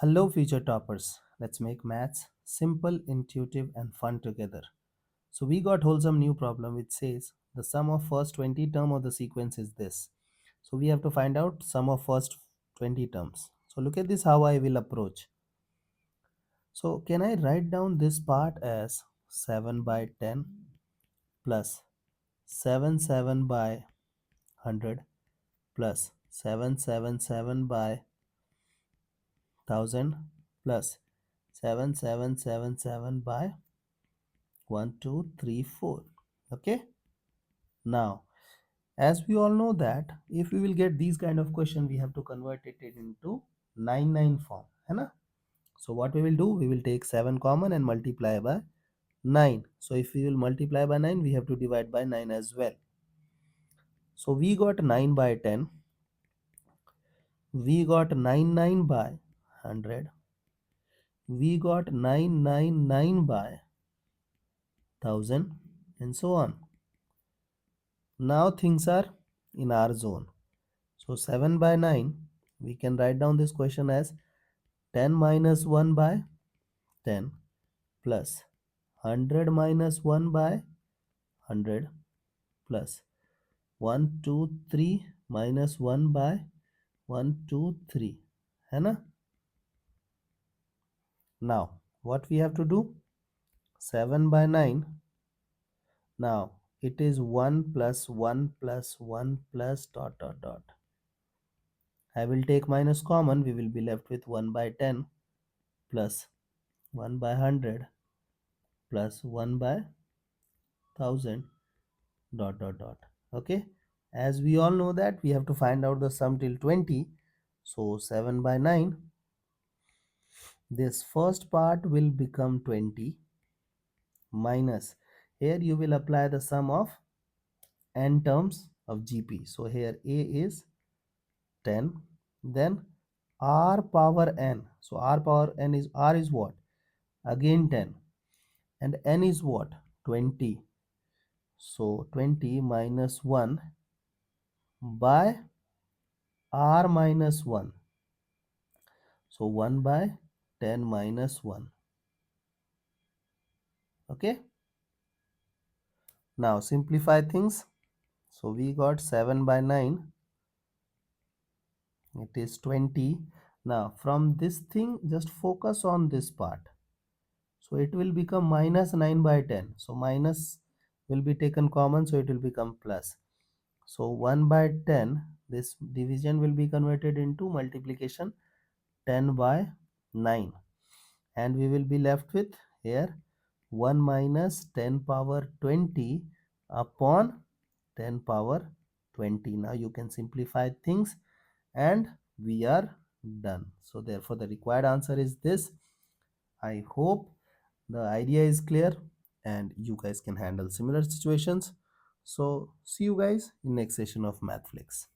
Hello, future toppers. Let's make maths simple, intuitive, and fun together. So, we got wholesome new problem which says the sum of first 20 term of the sequence is this. So, we have to find out sum of first 20 terms. So, look at this how I will approach. So, can I write down this part as 7 by 10 plus 7 by 100 plus 7 by 1000 plus 7777 by 1 2 3 4. Okay, now as we all know that if we will get these kind of question, we have to convert it into 9 form, है ना? So what we will do, we will take 7 common and multiply by 9. So if we will multiply by 9, we have to divide by 9 as well. So we got 9 by 10, we got 9 by 100, we got 9 by 1000, and so on. Now things are in our zone. So 7 by 9, we can write down this question as 10 minus 1 by 10 plus 100 minus 1 by 100 plus 1 2 3 minus 1 by 1 2 3. है ना? Now what we have to do? 7 by 9. Now it is 1 plus 1 plus 1 plus dot dot dot. I will take minus common. We will be left with 1 by 10 plus 1 by 100 plus 1 by 1000 dot dot dot. Okay, as we all know that we have to find out the sum till 20. So 7 by 9, this first part will become 20 minus, here you will apply the sum of n terms of GP. So here A is 10, then R power n. So R power n is, R is what? Again 10, and n is what? 20. So 20 minus 1 by R minus 1. So 1 by 10 minus 1. Okay. Now simplify things. So we got 7 by 9. It is 20. Now from this thing, just focus on this part. So it will become minus 9 by 10. So minus will be taken common. So it will become plus. So 1 by 10, this division will be converted into multiplication 10 by 9. And we will be left with here 1 minus 10 power 20 upon 10 power 20. Now you can simplify things and we are done. So therefore the required answer is this. I hope the idea is clear and you guys can handle similar situations. So see you guys in next session of Mathflix.